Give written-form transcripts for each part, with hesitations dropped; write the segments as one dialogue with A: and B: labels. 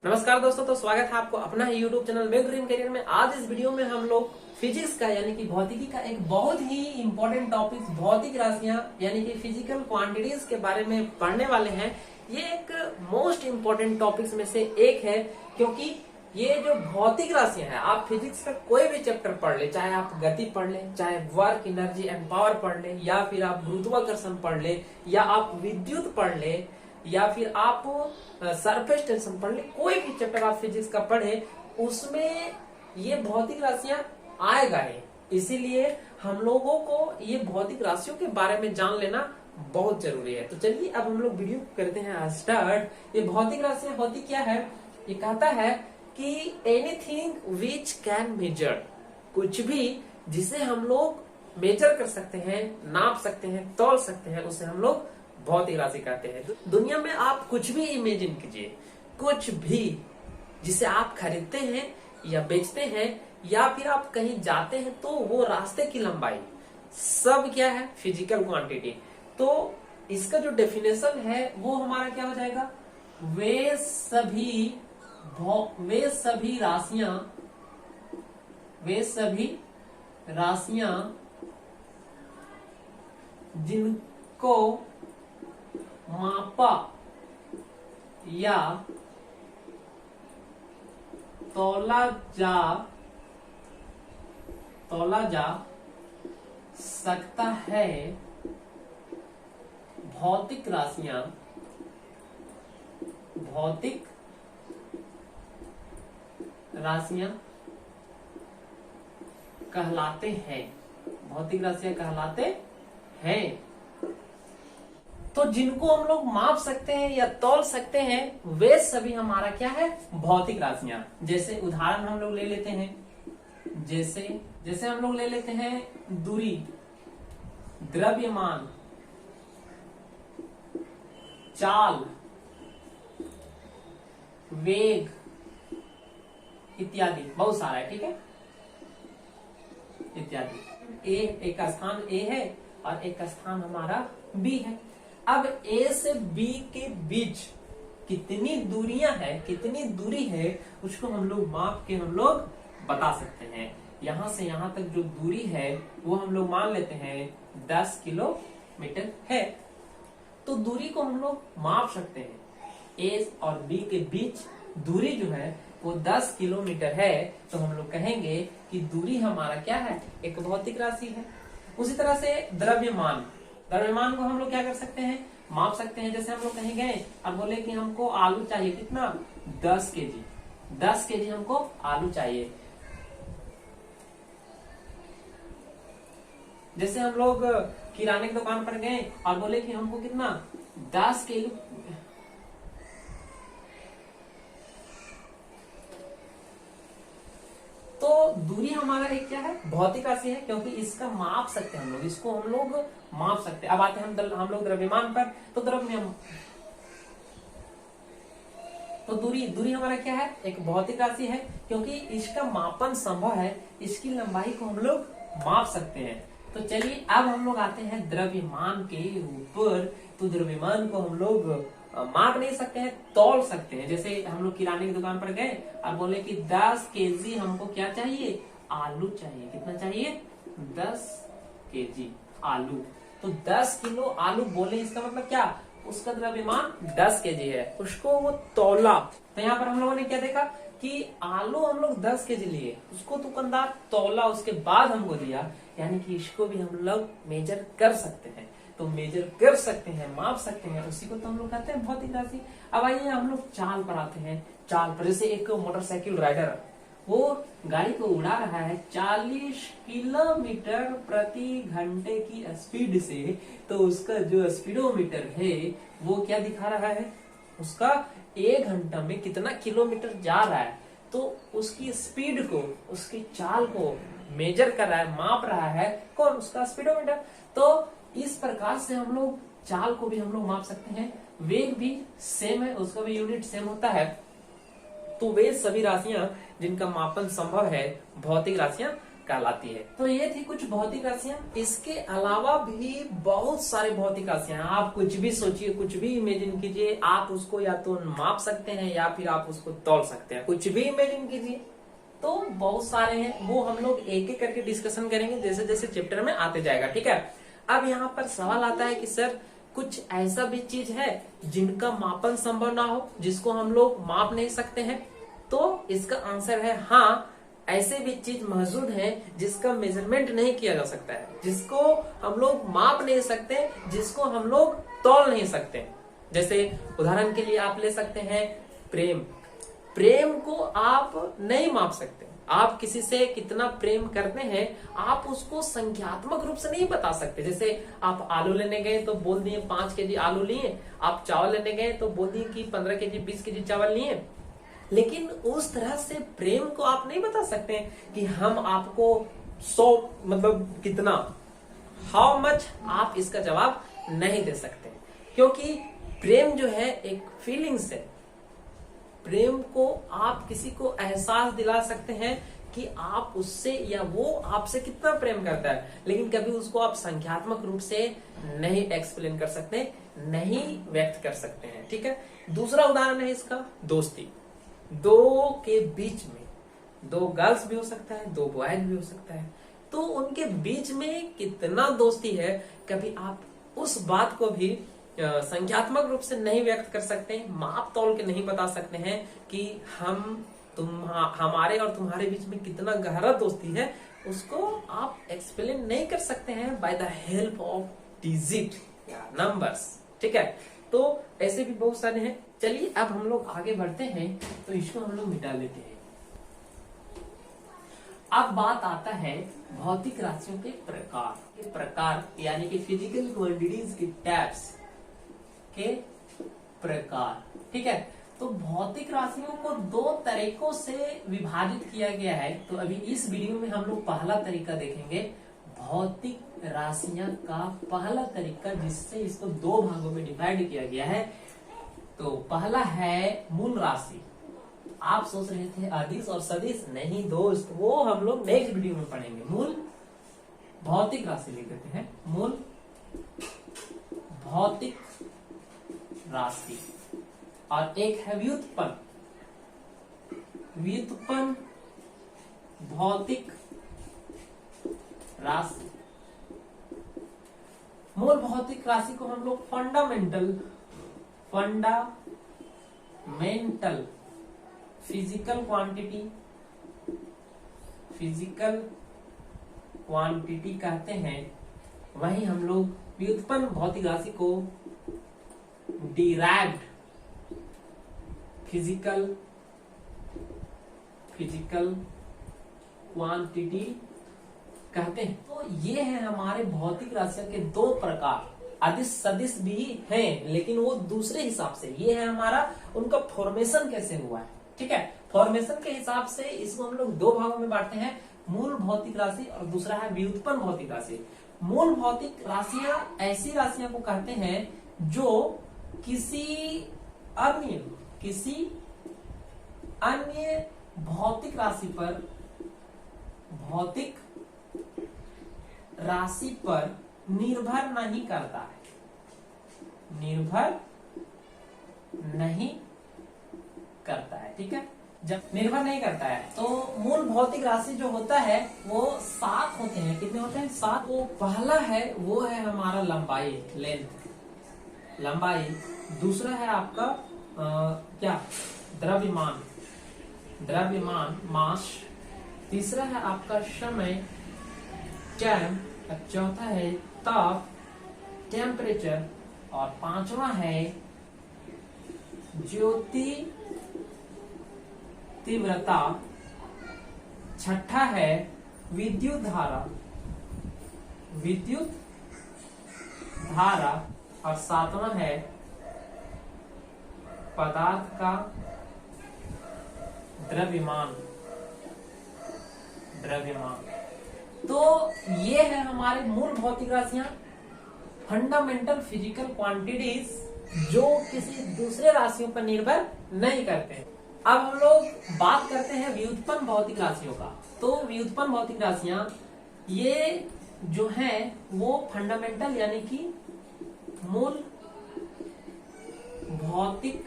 A: नमस्कार दोस्तों, तो स्वागत है आपको अपना ही YouTube channel make dream career में। आज इस वीडियो में हम लोग फिजिक्स का यानी कि भौतिकी का एक बहुत ही इंपॉर्टेंट टॉपिक भौतिक राशियां यानी कि फिजिकल क्वांटिटीज के बारे में पढ़ने वाले हैं। ये एक मोस्ट इंपॉर्टेंट टॉपिक्स में से एक है, क्योंकि ये जो भौतिक राशियां हैं, आप फिजिक्स का कोई भी चैप्टर पढ़ ले, चाहे आप गति पढ़ ले, चाहे वर्क, एनर्जी एंड पावर पढ़ ले, या फिर आप गुरुत्वाकर्षण पढ़ ले, या आप विद्युत पढ़ ले, या फिर आप सरफेस टेंशन पढ़ ले, कोई भी चैप्टर आप फिजिक्स का पढ़े उसमें ये भौतिक राशियां आएगा ही। इसीलिए हम लोगों को ये भौतिक राशियों के बारे में जान लेना बहुत जरूरी है। तो चलिए अब हम लोग वीडियो करते हैं स्टार्ट। ये भौतिक राशियां होती क्या है? ये कहता है कि एनीथिंग विच कैन मेजर, कुछ भी जिसे हम लोग मेजर कर सकते हैं, नाप सकते हैं, तौल सकते हैं, उसे हम लोग भौतिक राशि कहते हैं। दुनिया में आप कुछ भी इमेजिन कीजिए, कुछ भी जिसे आप खरीदते हैं या बेचते हैं या फिर आप कहीं जाते हैं, तो वो रास्ते की लंबाई सब क्या है? Physical quantity. तो इसका जो डेफिनेशन है वो हमारा क्या हो जाएगा? वे सभी राशियां जिनको मापा या तौला जा सकता है, भौतिक राशियां कहलाते हैं। भौतिक राशियां कहलाते हैं। तो जिनको हम लोग माप सकते हैं या तौल सकते हैं, वे सभी हमारा क्या है? भौतिक राशियां। जैसे उदाहरण हम लोग ले लेते हैं, जैसे हम लोग ले लेते हैं दूरी, द्रव्यमान, चाल, वेग इत्यादि, बहुत सारा है, ठीक है, इत्यादि। एक स्थान ए है और एक स्थान हमारा बी है। अब ए से बी के बीच कितनी दूरी है, उसको हम लोग माप के हम लोग बता सकते हैं। यहां से यहां तक जो दूरी है वो हम लोग मान लेते हैं 10 किलोमीटर है। तो दूरी को हम लोग माप सकते हैं। ए और बी के बीच दूरी जो है वो 10 किलोमीटर है, तो हम लोग कहेंगे कि दूरी हमारा क्या है? एक भौतिक राशि है। उसी तरह से द्रव्यमान को हम लोग क्या कर सकते हैं? माप सकते हैं। जैसे हम लोग कहीं गए और बोले कि हमको आलू चाहिए, कितना? 10 केजी। 10 केजी हमको आलू चाहिए। जैसे हम लोग किराने की दुकान पर गए और बोले कि हमको कितना? 10 किलो। तो दूरी हमारा एक क्या है? भौतिक राशि है, क्योंकि इसका माप सकते हैं हम लोग, इसको हम लोग माप सकते हैं। अब आते हैं हम लोग द्रव्यमान पर। तो तो दूरी हमारा क्या है? एक भौतिक राशि है, क्योंकि इसका मापन संभव है, इसकी लंबाई को हम लोग माप सकते हैं। तो चलिए अब हम लोग आते हैं द्रव्यमान के ऊपर। तो द्रव्यमान को हम लोग माप नहीं सकते हैं, तौल सकते हैं। जैसे हम लोग किराने की दुकान पर गए और बोले कि 10 केजी हमको क्या चाहिए? आलू चाहिए। कितना चाहिए? 10 केजी आलू। तो 10 किलो आलू बोले, इसका मतलब क्या? उसका द्रव्यमान 10 केजी है, उसको वो तौला। तो यहाँ पर हम लोगों ने क्या देखा कि आलू हम लोग 10 केजी लिए, उसको दुकानदार तौला, उसके बाद हमको दिया। यानी कि इसको भी हम लोग मेजर कर सकते हैं। तो मेजर कर सकते हैं, माप सकते हैं, उसी को तो हम लोग कहते हैं भौतिक राशि। अब आइए हम लोग चाल पर आते हैं। चाल पर जैसे एक मोटरसाइकिल राइडर, वो गाड़ी को उड़ा रहा है 40 किलोमीटर प्रति घंटे की स्पीड से, तो उसका जो स्पीडोमीटर है वो क्या दिखा रहा है? उसका 1 घंटा में कितना किलोमीटर जा रहा है। तो उसकी स्पीड को, उसकी चाल को मेजर कर रहा है, माप रहा है कौन? उसका स्पीडोमीटर। तो इस प्रकार से हम लोग चाल को भी हम लोग माप सकते हैं। वेग भी सेम है, उसका भी यूनिट सेम होता है। तो वे सभी राशियां जिनका मापन संभव है, भौतिक राशियां कहलाती है। तो ये थी कुछ भौतिक राशियां। इसके अलावा भी बहुत सारे भौतिक राशियां, आप कुछ भी सोचिए, कुछ भी इमेजिन कीजिए, आप उसको या तो माप सकते हैं या फिर आप उसको तौल सकते हैं। कुछ भी इमेजिन कीजिए, तो बहुत सारे हैं, वो हम लोग एक एक करके डिस्कशन करेंगे जैसे जैसे चैप्टर में आते जाएगा। ठीक है, अब यहाँ पर सवाल आता है कि सर कुछ ऐसा भी चीज है जिनका मापन संभव ना हो, जिसको हम लोग माप नहीं सकते हैं? तो इसका आंसर है हाँ, ऐसे भी चीज मौजूद है जिसका मेजरमेंट नहीं किया जा सकता है, जिसको हम लोग माप नहीं सकते, जिसको हम लोग तौल नहीं सकते। जैसे उदाहरण के लिए आप ले सकते हैं प्रेम। प्रेम को आप नहीं माप सकते। आप किसी से कितना प्रेम करते हैं, आप उसको संख्यात्मक रूप से नहीं बता सकते। जैसे आप आलू लेने गए तो बोल दिए 5 केजी आलू लिए, आप चावल लेने गए तो बोल दिए कि 15 केजी 20 केजी चावल लिए, लेकिन उस तरह से प्रेम को आप नहीं बता सकते कि हम आपको 100 मतलब कितना, हाउ मच, आप इसका जवाब नहीं दे सकते, क्योंकि प्रेम जो है एक फीलिंग्स है। प्रेम को आप किसी को एहसास दिला सकते हैं कि आप उससे या वो आपसे कितना प्रेम करता है, लेकिन कभी उसको आप संख्यात्मक रूप से नहीं एक्सप्लेन कर सकते, नहीं व्यक्त कर सकते हैं। ठीक है, दूसरा उदाहरण है इसका दोस्ती। दो के बीच में, 2 गर्ल्स भी हो सकता है, 2 बॉयज भी हो सकता है, तो उनके बीच में कितना दोस्ती है, कभी आप उस बात को भी संख्यात्मक रूप से नहीं व्यक्त कर सकते, माप तौल के नहीं बता सकते हैं कि हमारे और तुम्हारे बीच में कितना गहरा दोस्ती है, उसको आप एक्सप्लेन नहीं कर सकते हैं by the help of digit या नंबर्स। ठीक है, तो ऐसे भी बहुत सारे हैं। चलिए अब हम लोग आगे बढ़ते हैं, तो इसको हम लोग मिटा लेते हैं। अब बात आता है भौतिक राशियों के प्रकार यानी कि फिजिकल क्वांटिटीज के टाइप्स के प्रकार। ठीक है, तो भौतिक राशियों को 2 तरीकों से विभाजित किया गया है। तो अभी इस वीडियो में हम लोग पहला तरीका देखेंगे, भौतिक राशियां का पहला तरीका, जिससे इसको 2 भागों में डिवाइड किया गया है। तो पहला है मूल राशि। आप सोच रहे थे अदिश और सदिश, नहीं दोस्त, वो हम लोग नेक्स्ट वीडियो में पढ़ेंगे। मूल भौतिक राशि लिख देते हैं, मूल भौतिक राशि। और एक है व्युत्पन्न भौतिक राशि। मूल भौतिक राशि को हम लोग फंडामेंटल फिजिकल क्वांटिटी कहते हैं। वहीं हम लोग व्युत्पन्न भौतिक राशि को डिराइव्ड फिजिकल क्वांटिटी कहते हैं। तो ये है हमारे भौतिक राशियों के 2 प्रकार। अदिश सदिश भी हैं, लेकिन वो दूसरे हिसाब से। ये है हमारा उनका फॉर्मेशन कैसे हुआ है। ठीक है, फॉर्मेशन के हिसाब से इसको हम लोग 2 भागों में बांटते हैं, मूल भौतिक राशि और दूसरा है व्युत्पन्न भौतिक राशि। मूल भौतिक राशियां ऐसी राशियां को कहते हैं जो किसी अन्य भौतिक राशि पर निर्भर नहीं करता है, ठीक है। जब निर्भर नहीं करता है तो मूल भौतिक राशि जो होता है वो 7 होते हैं। कितने होते हैं? 7। वो पहला है वो है हमारा लंबाई, लंबाई। दूसरा है आपका क्या, द्रव्यमान मास। तीसरा है आपका समय, टाइम। चौथा है ताप, टेम्परेचर। और 5वां है ज्योति तीव्रता। छठा है विद्युत धारा। और 7वां है पदार्थ का द्रव्यमान। तो ये है हमारे मूल भौतिक राशियां, फंडामेंटल फिजिकल क्वांटिटीज, जो किसी दूसरे राशियों पर निर्भर नहीं करते हैं। अब हम लोग बात करते हैं व्युत्पन्न भौतिक राशियों का। तो व्युत्पन्न भौतिक राशियां ये जो है वो फंडामेंटल यानी कि मूल भौतिक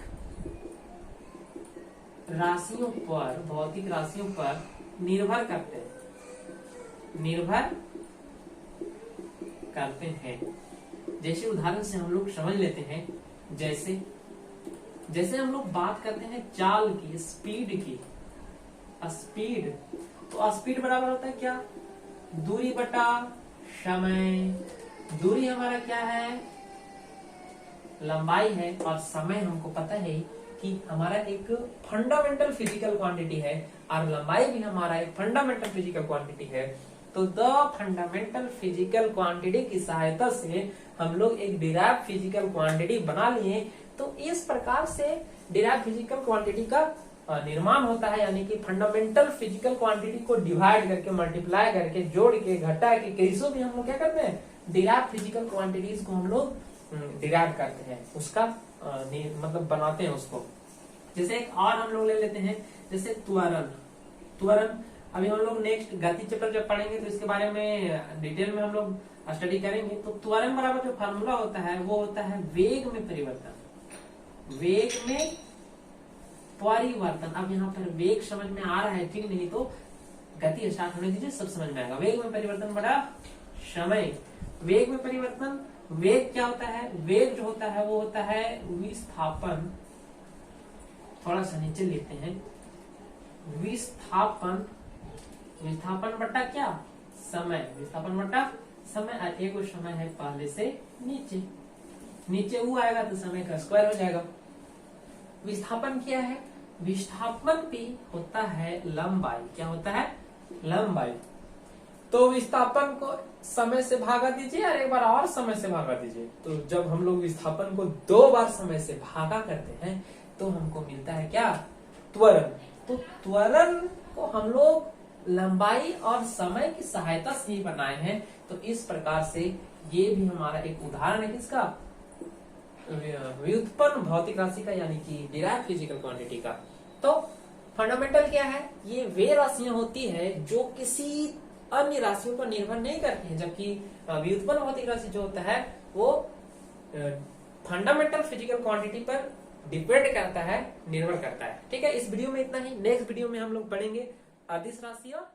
A: राशियों पर निर्भर करते हैं। जैसे उदाहरण से हम लोग समझ लेते हैं, जैसे हम लोग बात करते हैं चाल की, स्पीड। तो स्पीड बराबर होता है क्या? दूरी बटा समय। दूरी हमारा क्या है? लंबाई है। और समय हमको पता है कि हमारा एक फंडामेंटल फिजिकल क्वांटिटी है, और लंबाई भी हमारा एक फंडामेंटल फिजिकल क्वांटिटी है। तो द फंडामेंटल फिजिकल क्वांटिटी की सहायता से हम लोग एक डिराइव्ड फिजिकल क्वांटिटी बना लिए। तो इस प्रकार से डिराइव्ड फिजिकल क्वांटिटी का निर्माण होता है, यानी कि फंडामेंटल फिजिकल क्वांटिटी को डिवाइड करके, मल्टीप्लाई करके, जोड़ के, घटा के, कैसो भी हम लोग क्या करते हैं, डिराइव्ड फिजिकल क्वांटिटीज को हम लोग डिराइव करते हैं, उसका मतलब बनाते हैं उसको। जैसे एक और हम लोग ले लेते हैं, जैसे त्वरण। अभी हम लोग नेक्स्ट गति चैप्टर जब पढ़ेंगे तो इसके बारे में डिटेल में हम लोग स्टडी करेंगे। तो त्वरण बराबर जो फार्मूला होता है वो होता है वेग में परिवर्तन। अब यहाँ पर वेग समझ में आ रहा है ठीक? नहीं तो गति स्टार्ट होने दीजिए, सब समझ में आएगा। वेग में परिवर्तन बड़ा समय। वेग में परिवर्तन, वेग क्या होता है? वेग जो होता है वो होता है विस्थापन। थोड़ा सा नीचे लेते हैं, विस्थापन बटा क्या? समय। विस्थापन बटा समय, और एक समय है पहले से नीचे वो आएगा तो समय का स्क्वायर हो जाएगा। विस्थापन क्या है? विस्थापन भी होता है लंबाई। क्या होता है? लंबाई। तो विस्थापन को समय से भागा दीजिए और एक बार और समय से भागा दीजिए। तो जब हम लोग विस्थापन को 2 बार समय से भागा करते हैं तो हमको मिलता है क्या? त्वरण। तो त्वरण को हम लोग लंबाई और समय की सहायता से ही बनाए हैं। तो इस प्रकार से ये भी हमारा एक उदाहरण है किसका? व्युत्पन्न भौतिक राशि का, यानी कि डिराइव्ड फिजिकल क्वांटिटी का। तो फंडामेंटल क्या है? ये वे राशियां होती है जो किसी अन्य राशियों पर निर्भर नहीं करती है, जबकि व्युत्पन्न भौतिक राशि जो होता है वो फंडामेंटल फिजिकल क्वांटिटी पर डिपेंड करता है, निर्भर करता है। ठीक है, इस वीडियो में इतना ही। नेक्स्ट वीडियो में हम लोग पढ़ेंगे अदिश राशि और